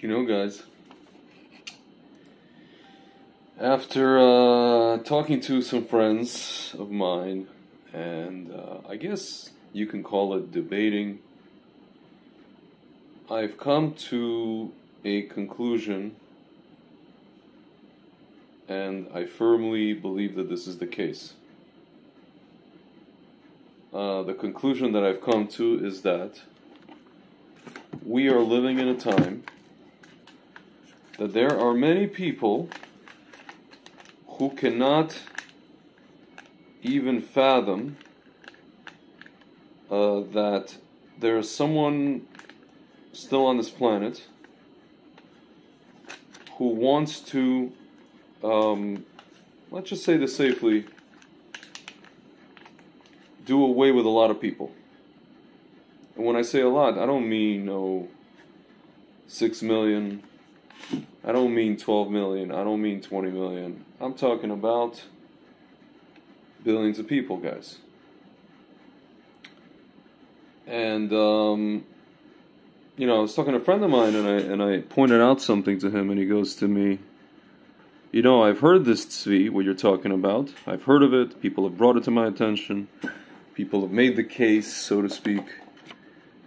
Guys, after talking to some friends of mine, and I guess you can call it debating, I've come to a conclusion, and I firmly believe that this is the case. The conclusion that I've come to is that we are living in a time that there are many people who cannot even fathom that there is someone still on this planet who wants to, let's just say this safely, do away with a lot of people. And when I say a lot, I don't mean 6 million, I don't mean 12 million, I don't mean 20 million. I'm talking about billions of people, guys. And I was talking to a friend of mine, and I pointed out something to him, and he goes to me, I've heard this tzvi, what you're talking about. I've heard of it. People have brought it to my attention. People have made the case, so to speak.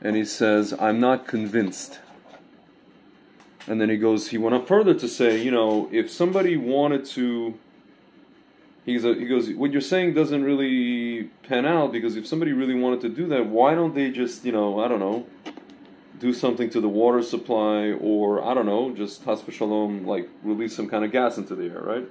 And he says, I'm not convinced. And then he went up further to say, if somebody wanted to, he goes, what you're saying doesn't really pan out, because if somebody really wanted to do that, why don't they just, I don't know, do something to the water supply, or, I don't know, just, has v'shalom, like, release some kind of gas into the air, right?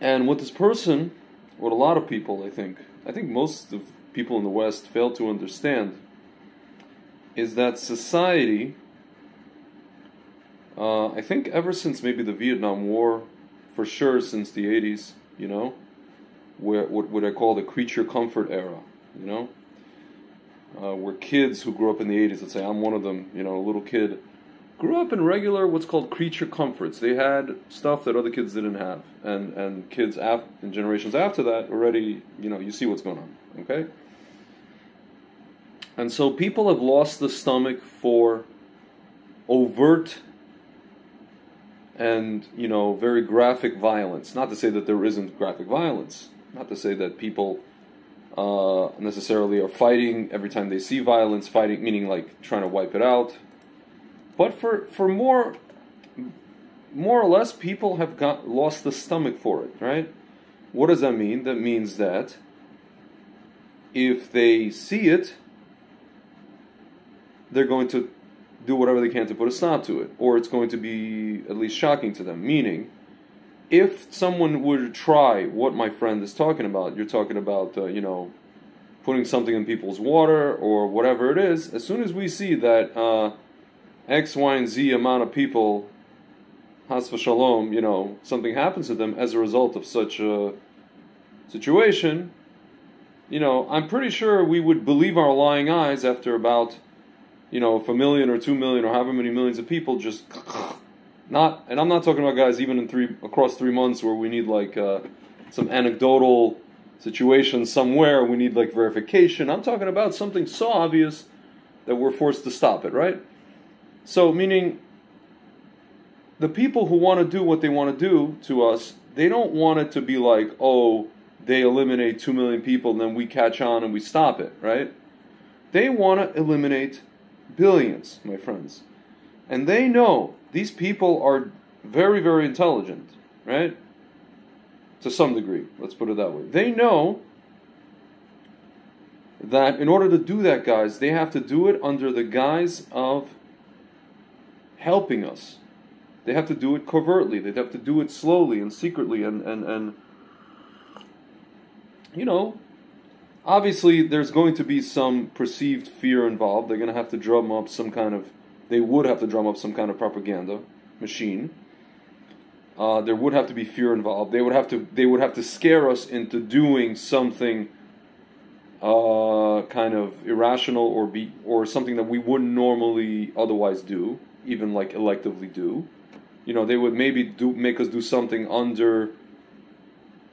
And what this person, what a lot of people, I think most of people in the West fail to understand, is that society, I think ever since maybe the Vietnam War, for sure since the 80s, where what I call the creature comfort era, where kids who grew up in the 80s, let's say I'm one of them, a little kid, grew up in regular what's called creature comforts. They had stuff that other kids didn't have, and kids in generations after that already, you see what's going on, okay? And so people have lost the stomach for overt and, very graphic violence. Not to say that there isn't graphic violence. Not to say that people necessarily are fighting every time they see violence, fighting meaning like trying to wipe it out. But for more or less, people have lost the stomach for it, right? What does that mean? That means that if they see it, they're going to do whatever they can to put a stop to it, or it's going to be at least shocking to them. Meaning, if someone were to try what my friend is talking about, you're talking about, putting something in people's water or whatever it is, as soon as we see that X, Y, and Z amount of people, has v'shalom, something happens to them as a result of such a situation, I'm pretty sure we would believe our lying eyes after about, if 1 million or 2 million or however many millions of people just and I'm not talking about guys even across 3 months where we need like some anecdotal situation somewhere, we need like verification. I'm talking about something so obvious that we're forced to stop it, right? So meaning the people who want to do what they want to do to us, they don't want it to be like, oh, they eliminate 2 million people and then we catch on and we stop it, right? They want to eliminate billions, my friends. And they know these people are very, very intelligent, right? To some degree, let's put it that way. They know that in order to do that, guys, they have to do it under the guise of helping us. They have to do it covertly. They have to do it slowly and secretly and obviously, there's going to be some perceived fear involved. They're going to have to drum up some kind of propaganda machine. There would have to be fear involved. They would have to scare us into doing something kind of irrational or something that we wouldn't normally otherwise do, even like electively do. They would maybe make us do something under.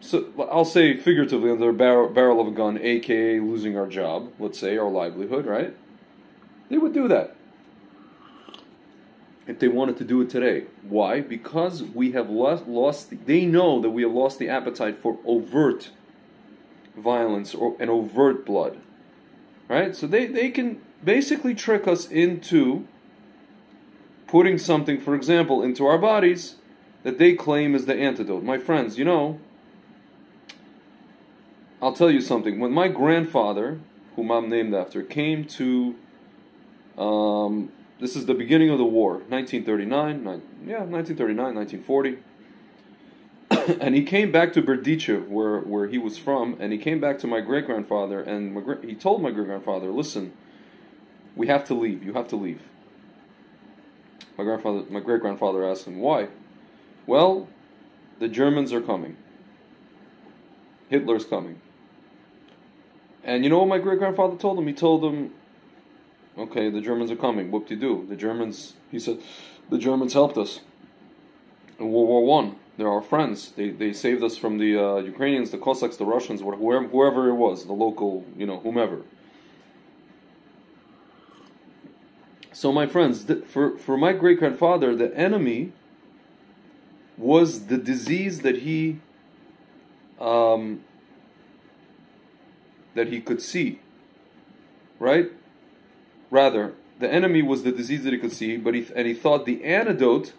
So I'll say figuratively under a barrel of a gun, aka losing our job, let's say, our livelihood, right? They would do that. if they wanted to do it today. Why? Because we have they know that we have lost the appetite for overt violence and overt blood. Right? So they can basically trick us into putting something, for example, into our bodies that they claim is the antidote. My friends, I'll tell you something. When my grandfather, whom I'm named after, came to, this is the beginning of the war, 1940, and he came back to Berdichev, where he was from, and he came back to my great-grandfather, and he told my great-grandfather, listen, we have to leave, you have to leave. My great-grandfather asked him, why? Well, the Germans are coming. Hitler's coming. And you know what my great-grandfather told him? He told him, okay, the Germans are coming. Whoop-de-doo. He said, the Germans helped us in World War I. They're our friends. They saved us from the Ukrainians, the Cossacks, the Russians, whoever it was, the local, whomever. So my friends, for my great-grandfather, the enemy was the disease that he could see, right? Rather, the enemy was the disease that he could see, he thought the antidote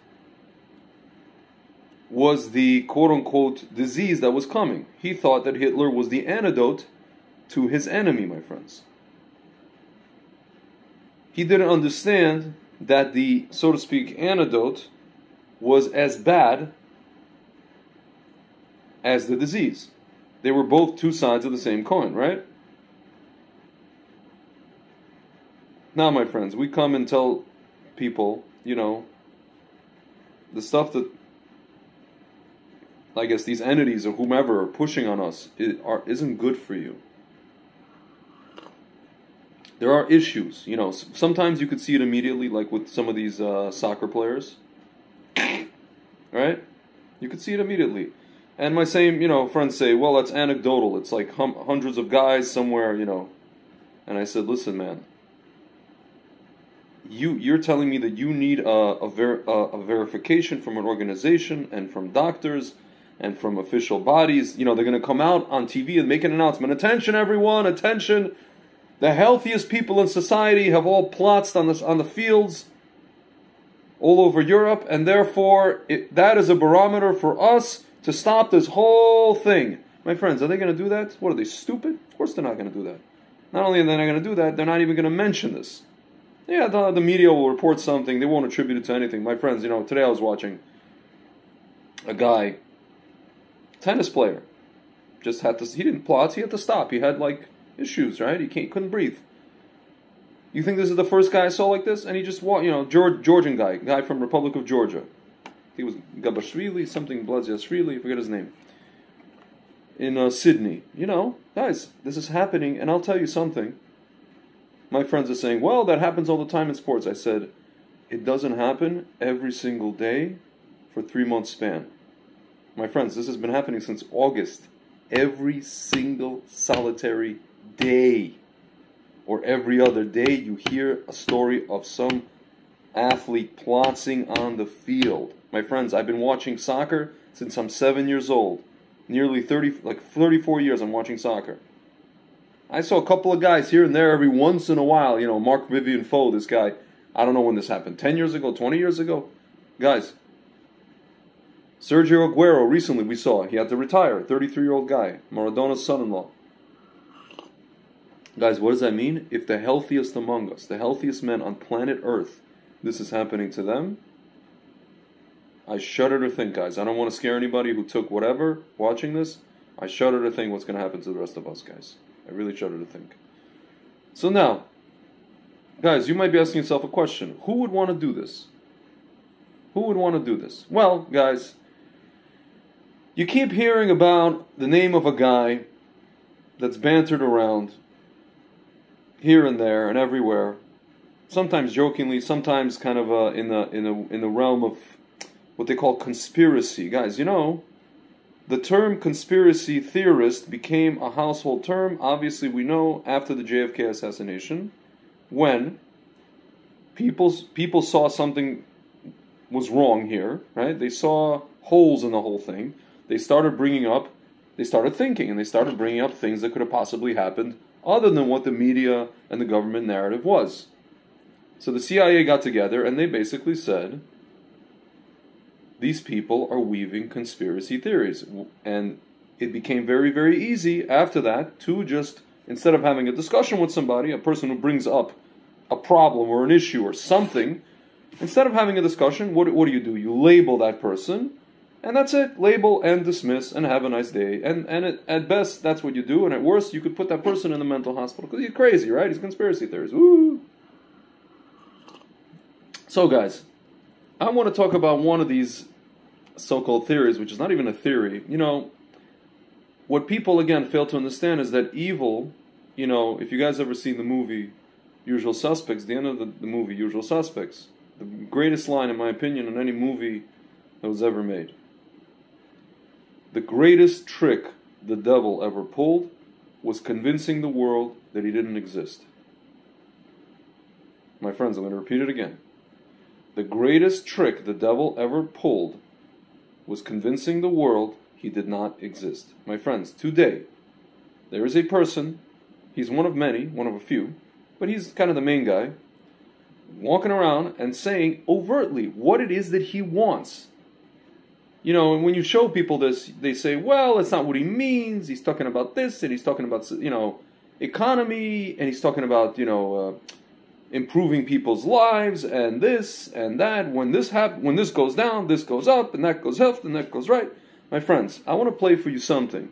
was the quote-unquote disease that was coming. He thought that Hitler was the antidote to his enemy, my friends. He didn't understand that the, so to speak, antidote was as bad as the disease. They were both two sides of the same coin, right? Now, my friends, we come and tell people, the stuff that, I guess, these entities or whomever are pushing on us isn't good for you. There are issues, sometimes you could see it immediately, like with some of these soccer players, right? You could see it immediately. And my same, friends say, well, that's anecdotal. It's like hundreds of guys somewhere, And I said, listen, man, you're telling me that you need a verification from an organization and from doctors and from official bodies. They're going to come out on TV and make an announcement. Attention, everyone, attention. The healthiest people in society have all plots on the fields all over Europe, and therefore that is a barometer for us to stop this whole thing. My friends, are they going to do that? What, are they stupid? Of course they're not going to do that. Not only are they not going to do that, they're not even going to mention this. Yeah, the media will report something. They won't attribute it to anything. My friends, today I was watching a guy, tennis player, he didn't plot, he had to stop. He had, issues, right? He couldn't breathe. You think this is the first guy I saw like this? And he just walked, Georgian guy from Republic of Georgia. He was Gabashvili, something Blaziashvili, I forget his name. In Sydney. Guys, this is happening, and I'll tell you something. My friends are saying, well, that happens all the time in sports. I said, it doesn't happen every single day for 3 months span. My friends, this has been happening since August. Every single solitary day, or every other day, you hear a story of some athlete plotzing on the field. My friends, I've been watching soccer since I'm 7 years old. Nearly 34 years I'm watching soccer. I saw a couple of guys here and there every once in a while. Mark Vivian Foe, this guy. I don't know when this happened. 10 years ago, 20 years ago? Guys, Sergio Aguero, recently we saw. He had to retire. 33-year-old guy. Maradona's son-in-law. Guys, what does that mean? If the healthiest among us, the healthiest men on planet Earth, this is happening to them, I shudder to think, guys. I don't want to scare anybody who took whatever watching this. I shudder to think what's going to happen to the rest of us, guys. I really shudder to think. So now, guys, you might be asking yourself a question. Who would want to do this? Who would want to do this? Well, guys, you keep hearing about the name of a guy that's bantered around here and there and everywhere, sometimes jokingly, sometimes kind of in the realm of what they call conspiracy. Guys, the term conspiracy theorist became a household term, obviously we know, after the JFK assassination, when people saw something was wrong here, right? They saw holes in the whole thing. They started thinking, and they started bringing up things that could have possibly happened other than what the media and the government narrative was. So the CIA got together and they basically said, these people are weaving conspiracy theories. And it became very, very easy after that to just, instead of having a discussion with somebody, a person who brings up a problem or an issue or something, instead of having a discussion, what do? You label that person, and that's it. Label and dismiss and have a nice day. And at best, that's what you do. And at worst, you could put that person in a mental hospital because he's crazy, right? He's conspiracy theories. Woo! So, guys, I want to talk about one of these so-called theories, which is not even a theory. You know, what people, again, fail to understand is that evil, you know, if you guys ever seen the movie Usual Suspects, the end of the movie Usual Suspects, the greatest line, in my opinion, in any movie that was ever made. The greatest trick the devil ever pulled was convincing the world that he didn't exist. My friends, I'm going to repeat it again. The greatest trick the devil ever pulled was convincing the world he did not exist. My friends, today, there is a person, he's one of many, one of a few, but he's kind of the main guy, walking around and saying overtly what it is that he wants. You know, and when you show people this, they say, well, that's not what he means. He's talking about this, and he's talking about, you know, economy, and he's talking about, you know, improving people's lives, and this and that. When this goes down, this goes up, and that goes left, and that goes right. My friends, I want to play for you something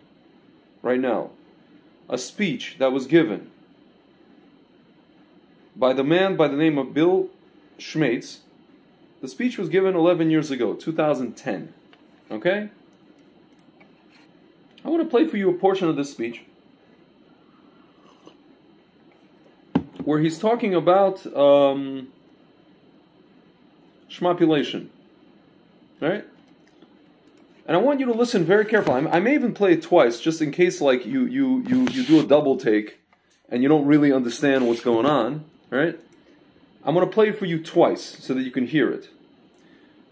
right now. A speech that was given by the man by the name of Bill Schmates. The speech was given 11 years ago, 2010. Okay? I want to play for you a portion of this speech where he's talking about schmopulation. Right? And I want you to listen very carefully. I may even play it twice, just in case like you do a double take and you don't really understand what's going on. Right? I'm going to play it for you twice so that you can hear it.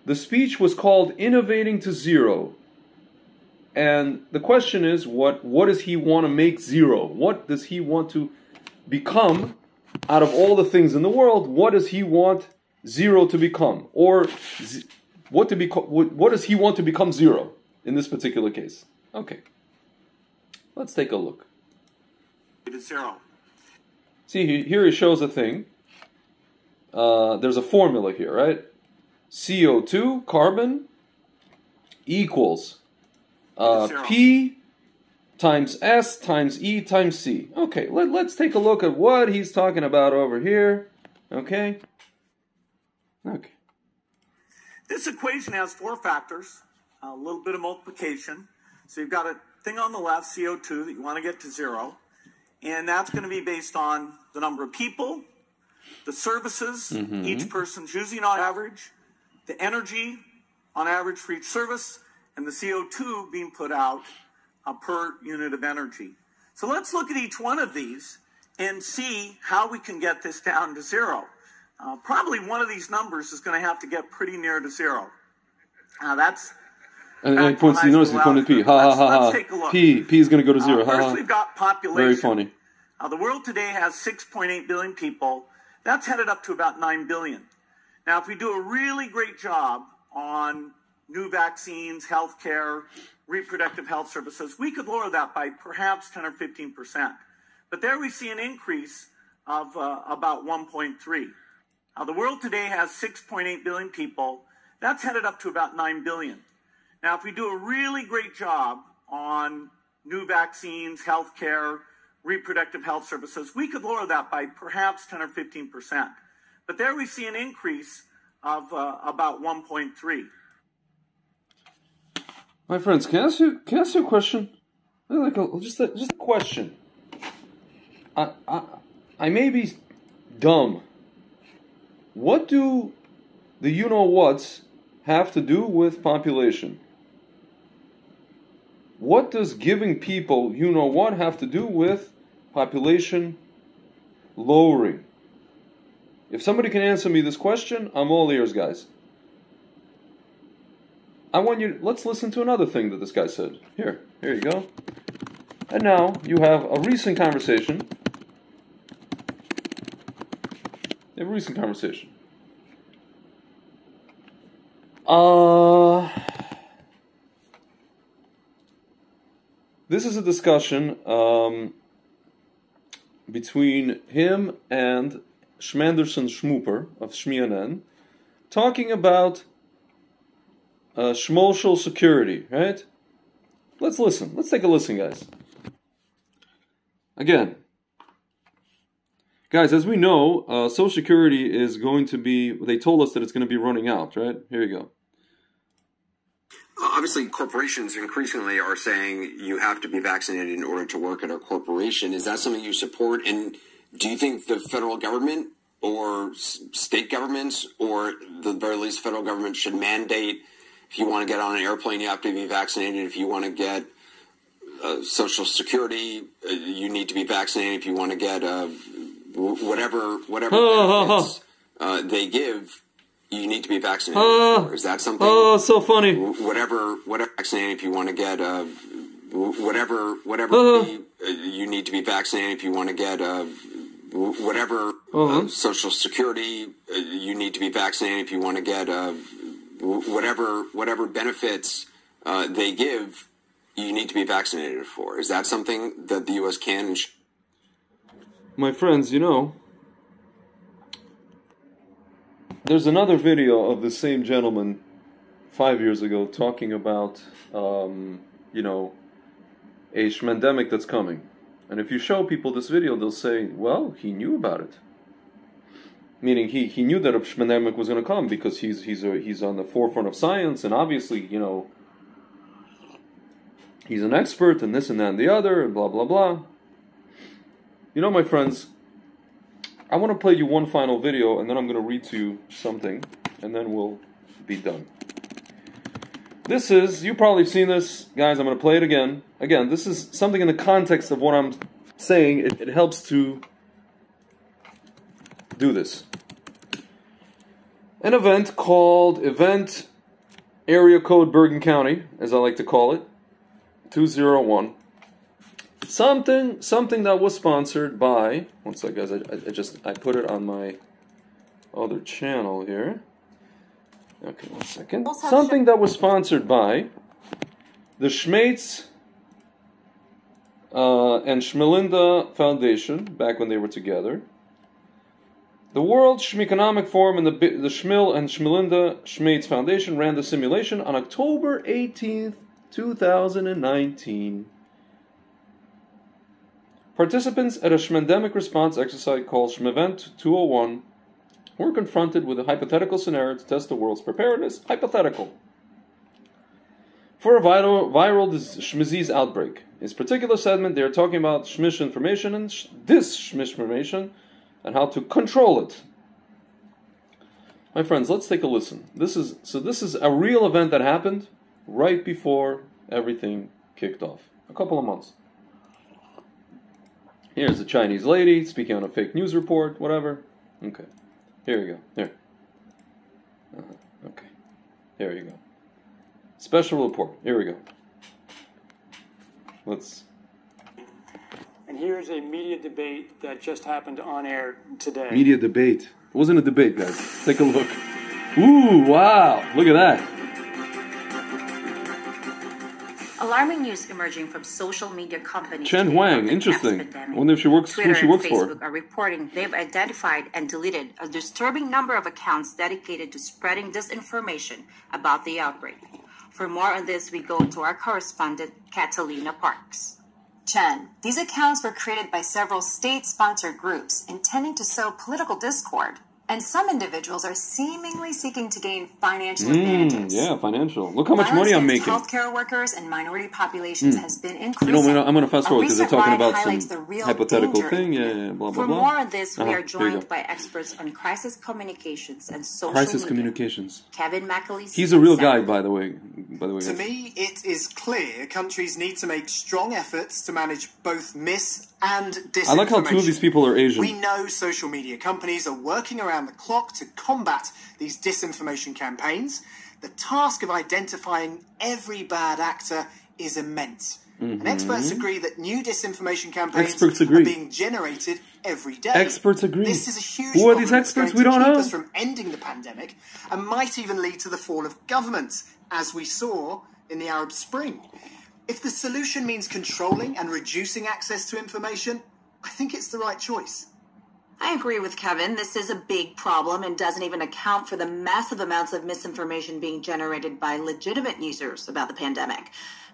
The speech was called Innovating to Zero. And the question is, what does he want to make zero? What does he want to become out of all the things in the world? What does he want zero to become? Or what does he want to become zero in this particular case? Okay. Let's take a look. It's zero. See, here he shows a thing. There's a formula here, right? CO2, carbon, equals P times S times E times C. Okay, let's take a look at what he's talking about over here. Okay? Okay. This equation has four factors, a little bit of multiplication. So you've got a thing on the left, CO2, that you want to get to zero. And that's going to be based on the number of people, the services each person's using on average, the energy on average for each service, and the CO2 being put out per unit of energy. So let's look at each one of these and see how we can get this down to zero. Probably one of these numbers is going to have to get pretty near to zero. That's... And he points, you notice he pointed P. Ha ha ha ha. Let's take a look. P is going to go to zero. First, we've got population. Very funny. The world today has 6.8 billion people. That's headed up to about 9 billion. Now, if we do a really great job on new vaccines, healthcare, reproductive health services, we could lower that by perhaps 10 or 15%. But there we see an increase of about 1.3. The world today has 6.8 billion people. That's headed up to about 9 billion. Now, if we do a really great job on new vaccines, healthcare, reproductive health services, we could lower that by perhaps 10 or 15%. But there we see an increase of about 1.3. My friends, can I ask you a question? Just a question. I may be dumb. What do the you-know-whats have to do with population? What does giving people you-know-what have to do with population lowering? If somebody can answer me this question, I'm all ears, guys. let's listen to another thing that this guy said. Here you go. And now you have a recent conversation. This is a discussion between him and Schmanderson Schmooper of ShmiaNen, talking about Social Security, right? Let's listen. Let's take a listen, guys. Again, guys, as we know, Social Security is going to be, they told us that it's going to be running out, right? Here you go. Obviously, corporations increasingly are saying you have to be vaccinated in order to work at a corporation. Is that something you support? And do you think the federal government or state governments, or the very least federal government, should mandate if you want to get on an airplane, you have to be vaccinated? If you want to get Social Security, you need to be vaccinated. If you want to get whatever benefits they give, you need to be vaccinated. Is that something? Oh, so funny. Whatever vaccinated. If you want to get whatever you need to be vaccinated. If you want to get whatever Social Security, you need to be vaccinated. If you want to get whatever benefits they give, you need to be vaccinated for. Is that something that the U.S. can and should? My friends, you know, there's another video of the same gentleman 5 years ago talking about, you know, a shmandemic that's coming. And if you show people this video, they'll say, well, he knew about it. Meaning he knew that a shmandemic was going to come because he's on the forefront of science, and obviously, you know, he's an expert and this and that and the other, and blah, blah, blah. You know, my friends, I want to play you one final video, and then I'm going to read to you something, and then we'll be done. This is, you've probably seen this, guys, I'm going to play it again. Again, this is something in the context of what I'm saying. It helps to do this. An event called Event Area Code Bergen County, as I like to call it, 201. Something that was sponsored by, one sec, guys, I put it on my other channel here. Okay, 1 second. Something that was sponsored by the Schmates and Schmelinda Foundation, back when they were together. The World Schmeconomic Forum and the Schmil and Schmelinda Schmates Foundation ran the simulation on October 18th, 2019. Participants at a Schmandemic response exercise called Schmevent 201 were confronted with a hypothetical scenario to test the world's preparedness. Hypothetical. For a viral disease outbreak. In this particular segment, they are talking about Schmish information and disinformation and how to control it. My friends, let's take a listen. This is a real event that happened right before everything kicked off. A couple of months. Here's a Chinese lady speaking on a fake news report, whatever. Okay. Here you go. Here. Okay. Here you go. Special report. Here we go. Let's... And here's a media debate that just happened on air today. Media debate. It wasn't a debate, guys. Take a look. Ooh, wow. Look at that. Alarming news emerging from social media companies. Chen Huang, interesting. I wonder if she works, Twitter who she works and Facebook for. are reporting they've identified and deleted a disturbing number of accounts dedicated to spreading disinformation about the outbreak. For more on this, we go to our correspondent, Catalina Parks. Chen, these accounts were created by several state-sponsored groups intending to sow political discord. And some individuals are seemingly seeking to gain financial advantages. Yeah, financial. Look how much money I'm making. Healthcare workers and minority populations has been increasing. You know, I'm going to fast forward because they're talking about some the hypothetical thing. Yeah, blah, blah, For blah. more on this, we are joined by experts on crisis communications and social Crisis media. communications. Kevin McAleese. He's a real guy, by the way. To me, it is clear countries need to make strong efforts to manage both mis- and disinformation. I like how two of these people are Asian. We know social media companies are working around the clock to combat these disinformation campaigns. the task of identifying every bad actor is immense. And experts agree that new disinformation campaigns are being generated every day. Experts agree. This is a huge Who are these problem that's experts? going We to don't keep know. us from ending the pandemic and might even lead to the fall of governments, as we saw in the Arab Spring. If the solution means controlling and reducing access to information, I think it's the right choice. I agree with Kevin. This is a big problem and doesn't even account for the massive amounts of misinformation being generated by legitimate users about the pandemic.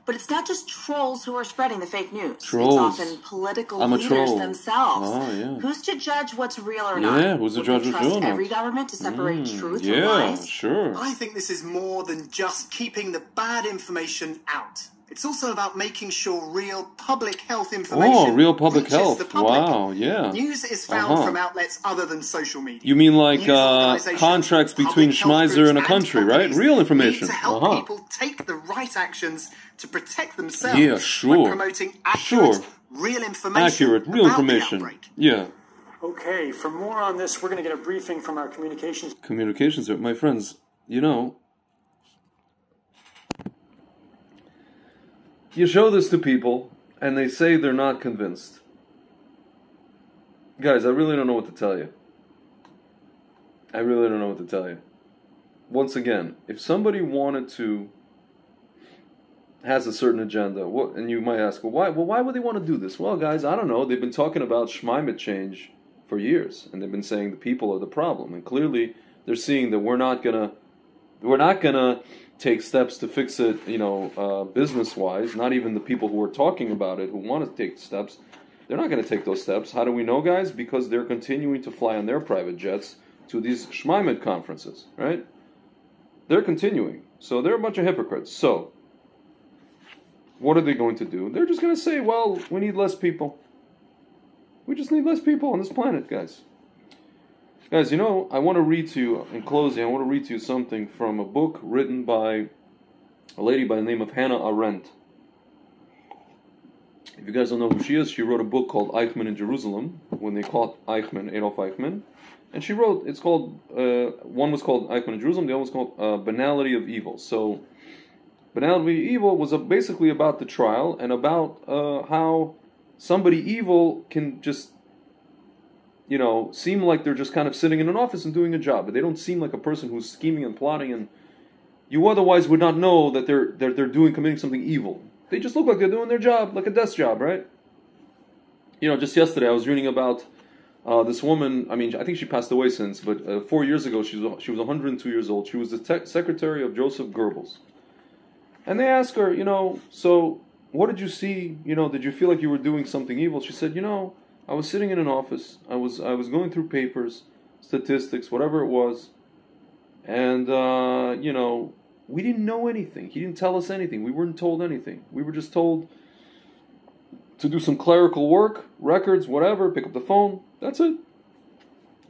But it's not just trolls who are spreading the fake news. Trolls. It's often political I'm a leaders troll. themselves. Oh, yeah. Who's to judge what's real or not? Yeah, who's to Would judge we what's real trust or not? every government to separate truth from Yeah, lies? sure. I think this is more than just keeping the bad information out. It's also about making sure real public health information real public reaches health. the public. Wow, yeah. News is found from outlets other than social media. You mean like News organizations, contracts between public health Schmeiser and a groups country, right? companies Real information. Need to help people take the right actions to protect themselves. Yeah, sure. By promoting accurate, real information. Accurate, real about the information. outbreak. Yeah. Okay, for more on this, we're going to get a briefing from our communications. Communications, my friends, you know, you show this to people and they say they're not convinced. Guys, I really don't know what to tell you. I really don't know what to tell you. Once again, if somebody wanted to, has a certain agenda, what, and you might ask, why would they want to do this? Well, guys, I don't know. They've been talking about climate change for years, and they've been saying the people are the problem, and clearly they're seeing that we're not gonna take steps to fix it, business-wise. Not even the people who are talking about it, who want to take steps, they're not going to take those steps. How do we know, guys? Because they're continuing to fly on their private jets to these Shmaimed conferences, right? They're continuing. So they're a bunch of hypocrites. So, what are they going to do? They're just going to say, well, we need less people. We just need less people on this planet, guys. Guys, I want to read to you, in closing, I want to read to you something from a book written by a lady by the name of Hannah Arendt. If you guys don't know who she is, she wrote a book called Eichmann in Jerusalem, when they caught Eichmann, Adolf Eichmann. And she wrote, it's called, one was called Eichmann in Jerusalem, the other was called Banality of Evil. So, Banality of Evil was basically about the trial and about how somebody evil can just, seem like they're just kind of sitting in an office and doing a job, but they don't seem like a person who's scheming and plotting, and you otherwise would not know that they're committing something evil. They just look like they're doing their job, like a desk job, right? Just yesterday I was reading about this woman. I mean, I think she passed away since, but 4 years ago she was 102 years old. She was the secretary of Joseph Goebbels, and they asked her, so what did you see? Did you feel like you were doing something evil? She said, I was sitting in an office. I was going through papers, statistics, whatever it was, and we didn't know anything. He didn't tell us anything. We weren't told anything. We were just told to do some clerical work, records, whatever, pick up the phone. That's it.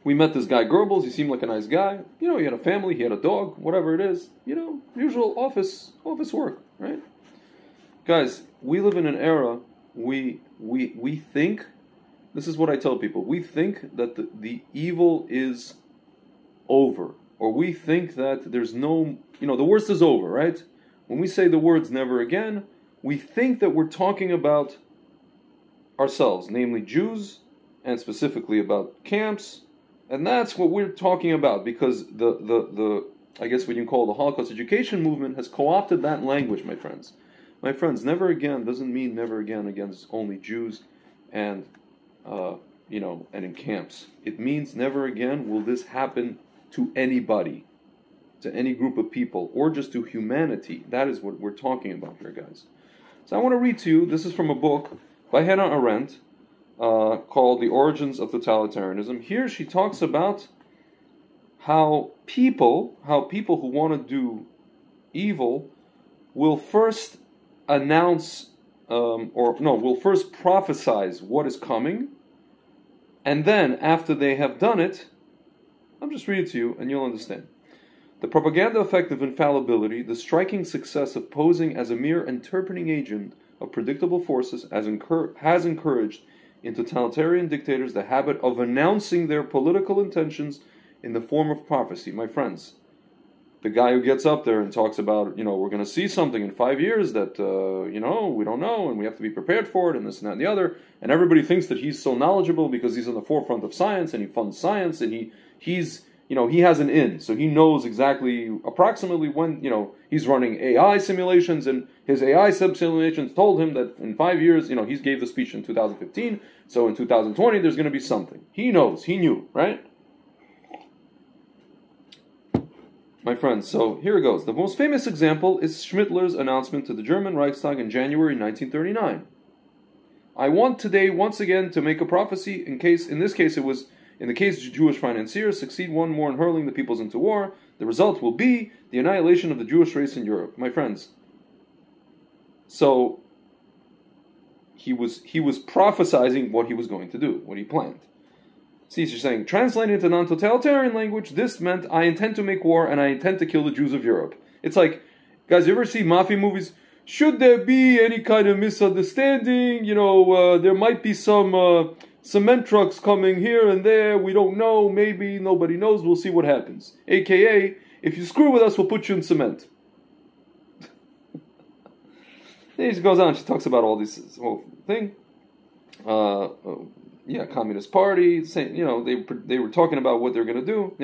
We met this guy Goebbels. He seemed like a nice guy. He had a family. He had a dog. Whatever it is. Usual office work, right? Guys, we live in an era. We think. This is what I tell people. We think that the evil is over. Or we think that there's no, the worst is over, right? When we say the words never again, we think that we're talking about ourselves, namely Jews, and specifically about camps, and that's what we're talking about, because the I guess what you call the Holocaust education movement has co-opted that language, my friends. My friends, never again doesn't mean never again against only Jews and and in camps. It means never again will this happen to anybody, to any group of people, or just to humanity. That is what we're talking about here, guys. So I want to read to you, this is from a book by Hannah Arendt called The Origins of Totalitarianism. Here she talks about how people who want to do evil will first announce, will first prophesize what is coming, and then, after they have done it, I'll just read it to you and you'll understand. The propaganda effect of infallibility, the striking success of posing as a mere interpreting agent of predictable forces, has encouraged in totalitarian dictators the habit of announcing their political intentions in the form of prophecy. My friends, the guy who gets up there and talks about, we're going to see something in 5 years that, we don't know, and we have to be prepared for it, and this and that and the other, and everybody thinks that he's so knowledgeable because he's on the forefront of science, and he funds science, and he has an in, so he knows exactly, approximately when, he's running AI simulations, and his AI simulations told him that in 5 years, he gave the speech in 2015, so in 2020 there's going to be something. He knows, he knew, right? My friends, so here it goes. The most famous example is Schmittler's announcement to the German Reichstag in January 1939. I want today once again to make a prophecy in this case it was, in the case Jewish financiers succeed one more in hurling the peoples into war, the result will be the annihilation of the Jewish race in Europe. My friends, so he was prophesizing what he was going to do, what he planned. See, she's saying, translated into non-totalitarian language, this meant I intend to make war and I intend to kill the Jews of Europe. It's like, guys, you ever see mafia movies? Should there be any kind of misunderstanding, there might be some cement trucks coming here and there, we don't know, maybe, nobody knows, we'll see what happens. AKA, if you screw with us, we'll put you in cement. Then she goes on, she talks about all this whole thing. Communist Party, saying, they were talking about what they're going to do.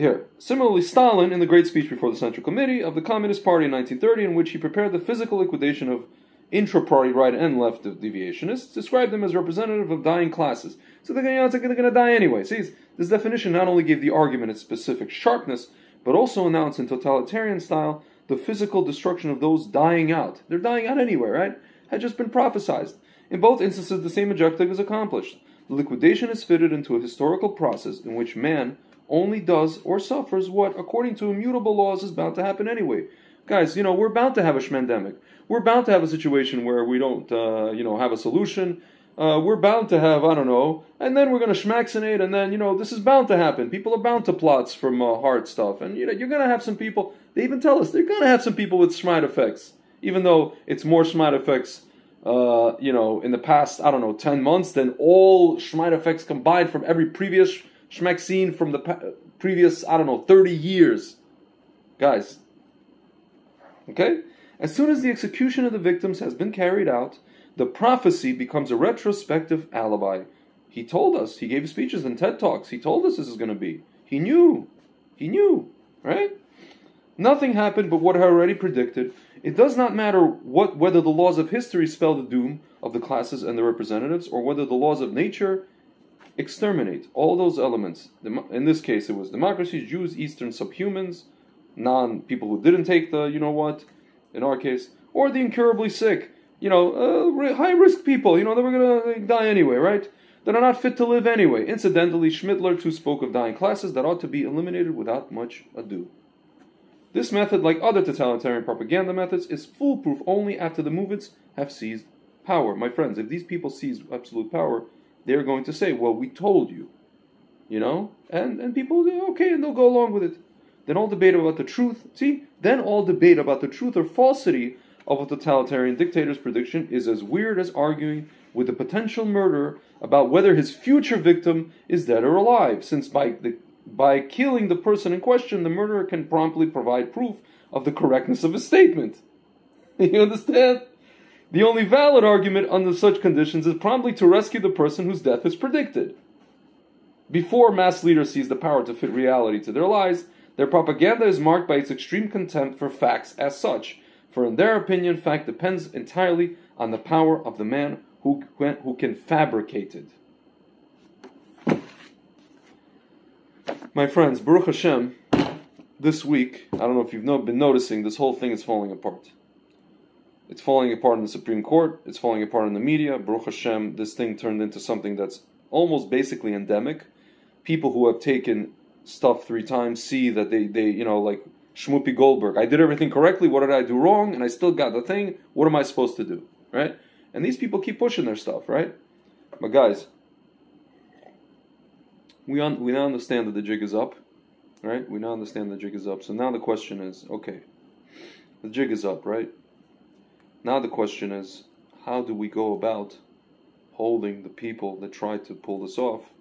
Here. Similarly, Stalin, in the great speech before the Central Committee of the Communist Party in 1930, in which he prepared the physical liquidation of intra-party right and left deviationists, described them as representative of dying classes. So they're going to die anyway. See, this definition not only gave the argument its specific sharpness, but also announced in totalitarian style the physical destruction of those dying out. They're dying out anyway, right? Had just been prophesized. In both instances, the same objective is accomplished. The liquidation is fitted into a historical process in which man only does or suffers what, according to immutable laws, is bound to happen anyway. Guys, we're bound to have a shmendemic. We're bound to have a situation where we don't, have a solution. We're bound to have, and then we're going to schmaccinate, and then, this is bound to happen. People are bound to plots from hard stuff. And, you're going to have some people, they even tell us, they're going to have some people with schmite effects, even though it's more schmite effects in the past, 10 months, than all schmite effects combined from every previous schmeck scene from the previous, 30 years. Guys. Okay? As soon as the execution of the victims has been carried out, the prophecy becomes a retrospective alibi. He told us, he gave speeches and TED Talks, he told us this is going to be. He knew, right? Nothing happened but what I already predicted. It does not matter whether the laws of history spell the doom of the classes and the representatives, or whether the laws of nature exterminate all those elements. In this case, it was democracies, Jews, Eastern subhumans, people who didn't take the, in our case, or the incurably sick, high-risk people, they were going to die anyway, right? That are not fit to live anyway. Incidentally, Schmittler too spoke of dying classes that ought to be eliminated without much ado. This method, like other totalitarian propaganda methods, is foolproof only after the movements have seized power. My friends, if these people seize absolute power, they're going to say, well, we told you. And people, okay, and they'll go along with it. Then all debate about the truth, or falsity of a totalitarian dictator's prediction is as weird as arguing with a potential murderer about whether his future victim is dead or alive, since by killing the person in question, the murderer can promptly provide proof of the correctness of his statement. You understand? The only valid argument under such conditions is promptly to rescue the person whose death is predicted. Before mass leaders seize the power to fit reality to their lies, their propaganda is marked by its extreme contempt for facts as such, for in their opinion, fact depends entirely on the power of the man who can fabricate it. My friends, Baruch Hashem, this week, I don't know if you've been noticing, this whole thing is falling apart. It's falling apart in the Supreme Court, it's falling apart in the media. Baruch Hashem, this thing turned into something that's almost basically endemic. People who have taken stuff 3 times see that they like Shmupi Goldberg. I did everything correctly, what did I do wrong? And I still got the thing, what am I supposed to do? Right? And these people keep pushing their stuff, right? But guys, we now understand that the jig is up, right? We now understand the jig is up. So now the question is, okay, the jig is up, right? Now the question is, how do we go about holding the people that tried to pull this off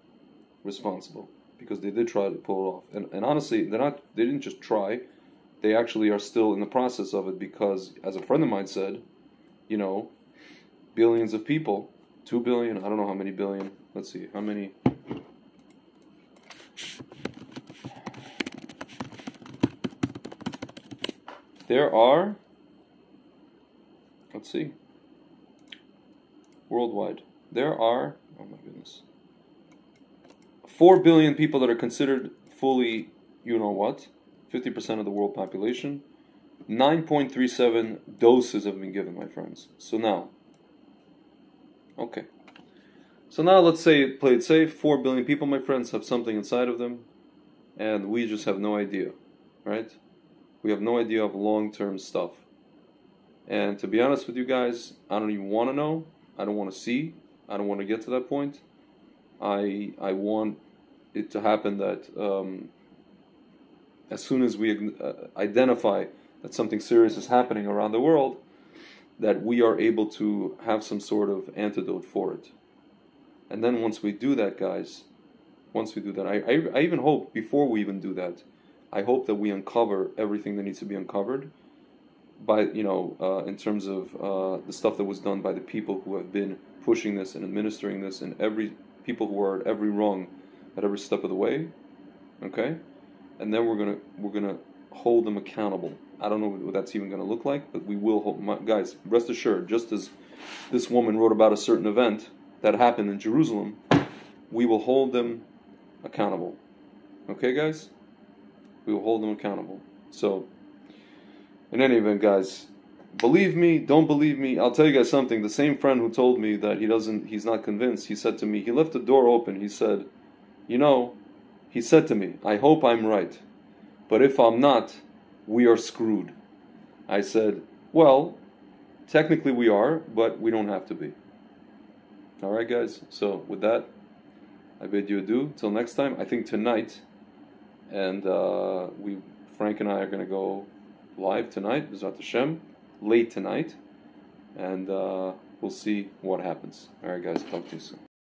responsible? because they did try to pull it off. And honestly, they didn't just try, they actually are still in the process of it, because, as a friend of mine said, you know, billions of people, 2 billion, I don't know how many billion, let's see, how many... There are, let's see, worldwide, there are, oh my goodness, 4 billion people that are considered fully, you know what, 50% of the world population. 9.37 doses have been given, my friends. So now, okay. So now let's say, play it safe, 4 billion people, my friends, have something inside of them, and we just have no idea, right? We have no idea of long-term stuff. And to be honest with you guys, I don't even want to know. I don't want to see. I don't want to get to that point. I want it to happen that as soon as we identify that something serious is happening around the world, that we are able to have some sort of antidote for it. And then once we do that, guys, once we do that, I even hope, before we even do that, I hope that we uncover everything that needs to be uncovered by, you know, in terms of the stuff that was done by the people who have been pushing this and administering this, and people who are at every rung, at every step of the way, okay? And then we're gonna hold them accountable. I don't know what that's even gonna look like, but we will hold. Guys, rest assured, just as this woman wrote about a certain event that happened in Jerusalem, we will hold them accountable. Okay, guys? We will hold them accountable. So, in any event, guys, believe me, don't believe me, I'll tell you guys something. The same friend who told me that he's not convinced, he said to me, he left the door open, he said, you know, he said to me, I hope I'm right, but if I'm not, we are screwed. I said, well, technically we are, but we don't have to be. Alright, guys, so with that, I bid you adieu. Till next time, I think tonight, and Frank and I are going to go live tonight, B'ezrat Hashem, late tonight, and we'll see what happens. Alright, guys, talk to you soon.